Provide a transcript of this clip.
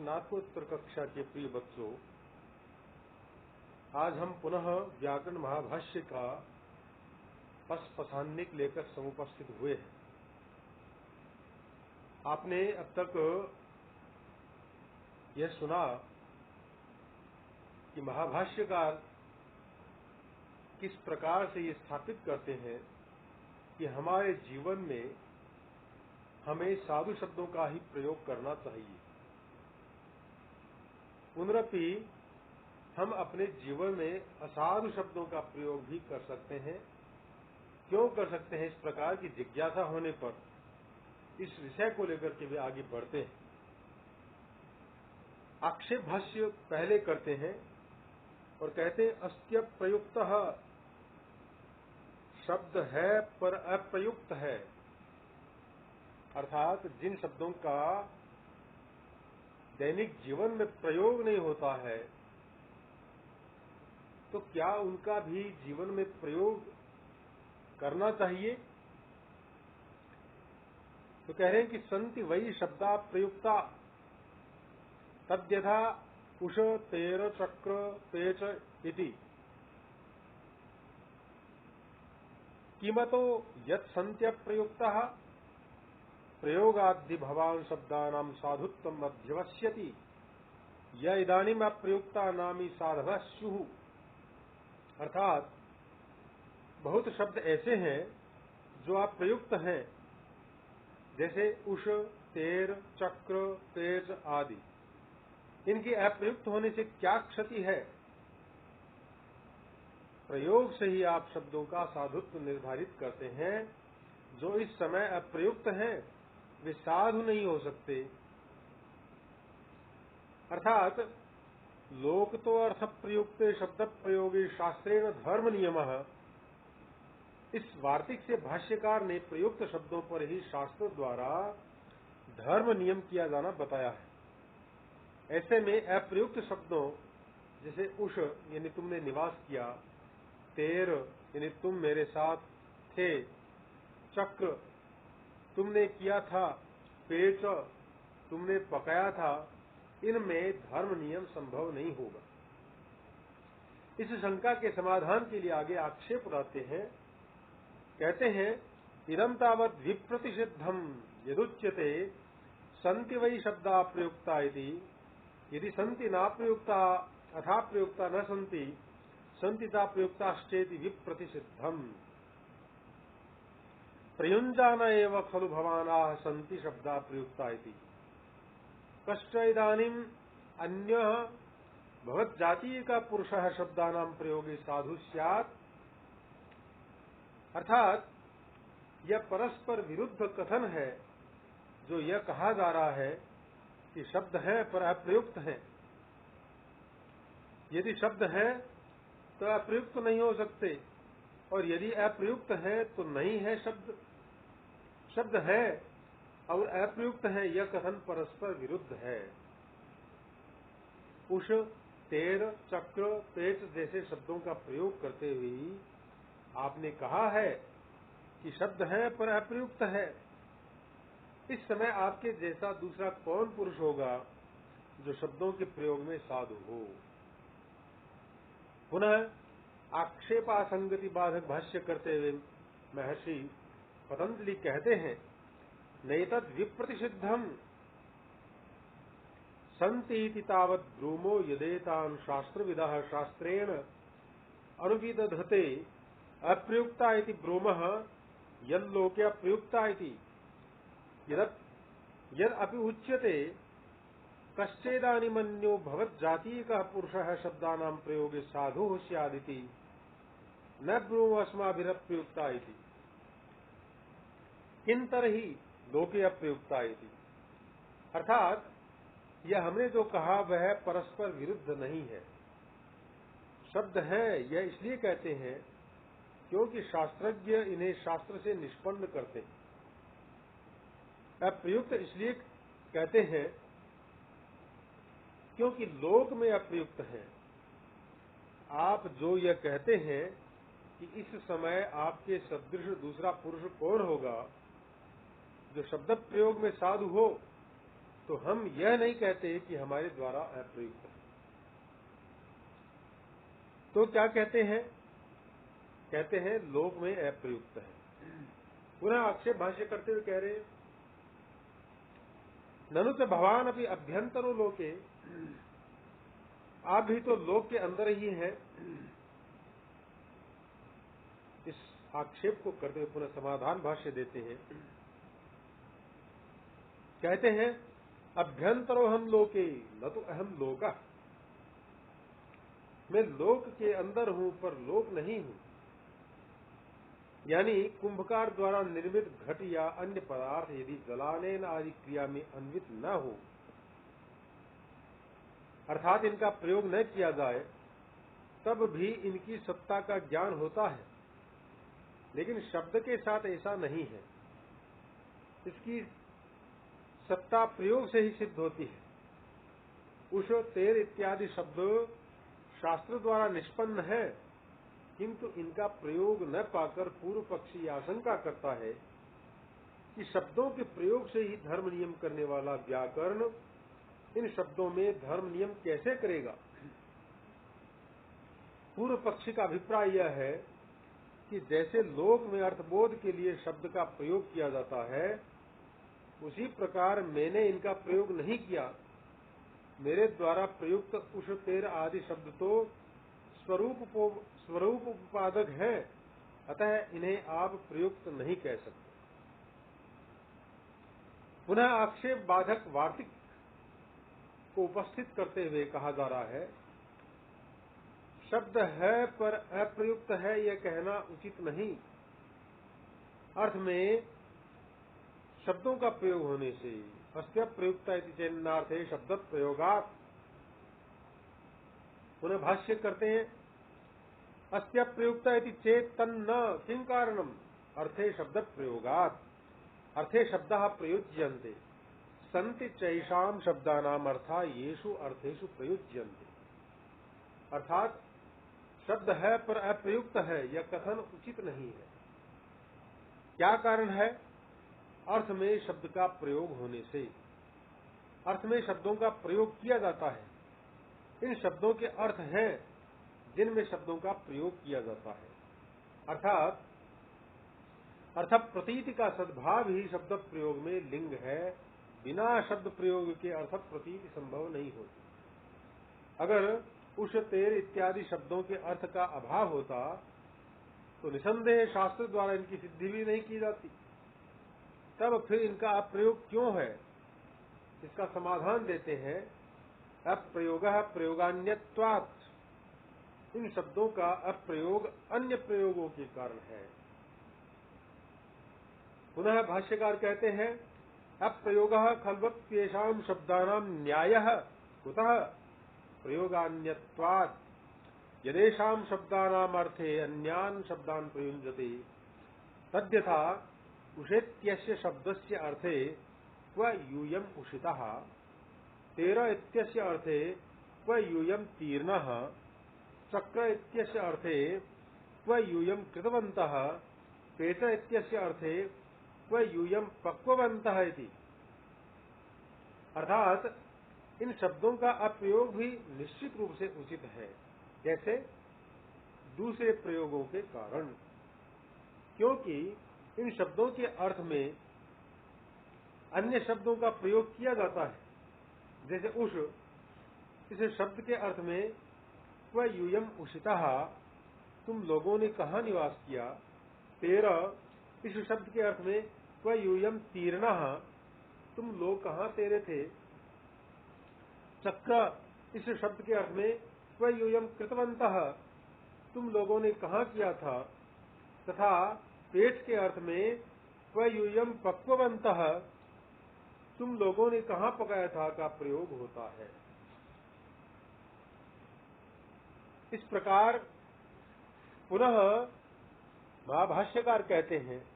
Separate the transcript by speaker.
Speaker 1: स्नातकोत्तर कक्षा के प्रिय बच्चों, आज हम पुनः व्याकरण महाभाष्य का पसपासान्निक लेकर समुपस्थित हुए हैं। आपने अब तक यह सुना कि महाभाष्यकार किस प्रकार से ये स्थापित करते हैं कि हमारे जीवन में हमें साधु शब्दों का ही प्रयोग करना चाहिए। पुनरपि हम अपने जीवन में असाधु शब्दों का प्रयोग भी कर सकते हैं। क्यों कर सकते हैं? इस प्रकार की जिज्ञासा होने पर इस विषय को लेकर के वे आगे बढ़ते हैं। आक्षेप भाष्य पहले करते हैं और कहते हैं अस्त्य प्रयुक्त शब्द है पर अप्रयुक्त है, अर्थात जिन शब्दों का दैनिक जीवन में प्रयोग नहीं होता है तो क्या उनका भी जीवन में प्रयोग करना चाहिए? तो कह रहे हैं कि संति वही शब्दा प्रयुक्ता तद्यथा उष तेर चक्र पेच इति किमतो यत् संत्य प्रयुक्तः प्रयोगादि भवान शब्दानां साधुत्वम् अध्यवस्यति य इदानीम अप्रयुक्ता नामी साधवः स्युः। अर्थात बहुत शब्द ऐसे हैं जो अप्रयुक्त हैं, जैसे उष, तेर, चक्र, पेच आदि। इनके अप्रयुक्त होने से क्या क्षति है? प्रयोग से ही आप शब्दों का साधुत्व निर्धारित करते हैं। जो इस समय अप्रयुक्त हैं वे साधु नहीं हो सकते। अर्थात लोक तो अर्थ प्रयुक्ते शब्द प्रयोगे शास्त्रेण धर्म नियमः। इस वार्तिक से भाष्यकार ने प्रयुक्त शब्दों पर ही शास्त्र द्वारा धर्म नियम किया जाना बताया है। ऐसे में अप्रयुक्त शब्दों जैसे उष यानी तुमने निवास किया, तेर यानी तुम मेरे साथ थे, चक्र तुमने किया था, पेच तुमने पकाया था, इनमें धर्म नियम संभव नहीं होगा। इस शंका के समाधान के लिए आगे आक्षेप उठाते हैं। कहते हैं इदं तावत् विप्रतिषिद्धम यदुच्यते सन्ति वै शब्दा प्रयुक्ता इति यदि सन्ति न प्रयुक्ता अथा प्रयुक्ता न सन्ति सन्तिता प्रयुक्ताश्चेति विप्रतिषिद्धम प्रयुञ्जान एव खलु भवानाः सन्ति शब्दा प्रयुक्ता इति कश्च इदानीम् अन्यः भवज्जातीय का पुरुषः शब्दानां प्रयोगे साधु स्यात्। अर्थात यह परस्पर विरुद्ध कथन है जो यह कहा जा रहा है कि शब्द हैं पर अप्रयुक्त हैं। यदि शब्द हैं तो अप्रयुक्त नहीं हो सकते, और यदि अप्रयुक्त हैं तो नहीं है शब्द। शब्द है और अप्रयुक्त है, यह कथन परस्पर विरुद्ध है। उष, तेर, चक्र, पेच जैसे शब्दों का प्रयोग करते हुए आपने कहा है कि शब्द है पर अप्रयुक्त है। इस समय आपके जैसा दूसरा कौन पुरुष होगा जो शब्दों के प्रयोग में साधु हो? पुनः आक्षेपासंगति बाधक भाष्य करते हुए महर्षि पतंजलि कहते हैं नैतद् विप्रतिषिद्धम सन्तीति तावत् ब्रूमो यदेतान् शास्त्रविदः शास्त्रेण अनुविदधते अप्रयुक्ता इति ब्रूमः यल्लोके अप्रयुक्ता इति यद् अपि उच्यते कश्चेदानीमन्यो भवज्जातीयकः पुरुषः शब्दानां प्रयोगे साधुः स्यादिति न ब्रूमो अस्माभिरप्रयुक्ता इति किन्तर्हि लोके अप्रयुक्ता इति। अर्थात यह हमने जो कहा वह परस्पर विरुद्ध नहीं है। शब्द है यह इसलिए कहते हैं क्योंकि शास्त्रज्ञ इन्हें शास्त्र से निष्पन्न करते हैं। अप्रयुक्त इसलिए कहते हैं क्योंकि लोक में अप्रयुक्त है। आप जो यह कहते हैं कि इस समय आपके सदृश दूसरा पुरुष कौन होगा जो शब्द प्रयोग में साधु हो, तो हम यह नहीं कहते कि हमारे द्वारा अप्रयुक्त है। तो क्या कहते हैं? कहते हैं लोक में अप्रयुक्त है। पुनः आक्षेप भाष्य करते हुए कह रहे हैं, ननु च भवान अपनी अभ्यंतरो लोके, आप भी तो लोक के अंदर ही हैं। इस आक्षेप को करते हुए पुनः समाधान भाष्य देते हैं। कहते हैं अभ्यंतरो हम लोके न तो अहम लोका, मैं लोक के अंदर हूं पर लोक नहीं हूं। यानी कुंभकार द्वारा निर्मित घट या अन्य पदार्थ यदि जलानयन आदि क्रिया में अन्वित न हो, अर्थात इनका प्रयोग न किया जाए, तब भी इनकी सत्ता का ज्ञान होता है। लेकिन शब्द के साथ ऐसा नहीं है। इसकी सत्ता प्रयोग से ही सिद्ध होती है। उष, तेर इत्यादि शब्द शास्त्र द्वारा निष्पन्न है, किंतु इनका प्रयोग न पाकर पूर्व पक्षी आशंका करता है कि शब्दों के प्रयोग से ही धर्म नियम करने वाला व्याकरण इन शब्दों में धर्म नियम कैसे करेगा। पूर्व पक्षी का अभिप्राय यह है कि जैसे लोक में अर्थबोध के लिए शब्द का प्रयोग किया जाता है, उसी प्रकार मैंने इनका प्रयोग नहीं किया। मेरे द्वारा प्रयुक्त उष, तेर आदि शब्द तो स्वरूप उपादक है, अतः इन्हें आप प्रयुक्त नहीं कह सकते। पुनः आक्षेप बाधक वार्तिक को उपस्थित करते हुए कहा जा रहा है, शब्द है पर अप्रयुक्त है यह कहना उचित नहीं। अर्थ में शब्दों का प्रयोग होने से अस्य प्रयुक्ता इति चेन्नार्थे शब्द प्रयोगात्। पुनः भाष्य करते हैं, अस्य प्रयुक्ता इति चेत् तन्न किं कारणम् अर्थे शब्द प्रयोगात्। अर्थे शब्दाः प्रयुज्यन्ते सन्ति चैषाम् शब्दानाम् अर्था येषु अर्थेषु प्रयुज्यन्ते। अर्थात शब्द है पर अप्रयुक्त है यह कथन उचित नहीं है। क्या कारण है? अर्थ में शब्द का प्रयोग होने से। अर्थ में शब्दों का प्रयोग किया जाता है। इन शब्दों के अर्थ हैं जिनमें शब्दों का प्रयोग किया जाता है। अर्थात अर्थ प्रतीति का सद्भाव ही शब्द प्रयोग में लिंग है। बिना शब्द प्रयोग के अर्थ प्रतीति संभव नहीं होती। अगर उष, तेर इत्यादि शब्दों के अर्थ का अभाव होता तो निसंदेह शास्त्र द्वारा इनकी सिद्धि भी नहीं की जाती। तब फिर इनका अप्रयोग क्यों है? इसका समाधान देते हैं, अप्रयोगः प्रयोगान्यत्वात्। इन शब्दों का अप्रयोग अन्य प्रयोगों के कारण है। पुनः भाष्यकार कहते हैं, अप्रयोगः खल्वत्वेषां शब्दानां न्यायः कुतः प्रयोगान्यत्वात्। यदेषां शब्दानाम् अर्थे अन्यान् शब्दान् प्रयुञ्जते तद्यथा उषेत्यस्य शब्दस्य अर्थे क्व यूयम् उषितः, तेर इत्यस्य अर्थे क्व यूयम् तीर्णः, चक्र इत्यस्य अर्थे क्व यूयम् कृतवन्तः, पेट इत्यस्य अर्थे क्व यूयम् पक्ववन्तः इति। अर्थात इन शब्दों का अप्रयोग भी निश्चित रूप से उचित है, जैसे दूसरे प्रयोगों के कारण, क्योंकि इन शब्दों के अर्थ में अन्य शब्दों का प्रयोग किया जाता है। जैसे उष, इस शब्द के अर्थ में क्व यूयम् उषितः, तुम लोगों ने कहाँ निवास किया। तेर, इस शब्द के अर्थ में क्व यूयम् तीर्णः, तुम लोग कहाँ तेरे थे। चक्र, इस शब्द के अर्थ में क्व यूयम् कृतवन्तः, तुम लोगों ने कहाँ किया था। तथा पेट के अर्थ में क्व यूयम् पक्ववन्तः, तुम लोगों ने कहाँ पकाया था का प्रयोग होता है। इस प्रकार पुनः महाभाष्यकार कहते हैं,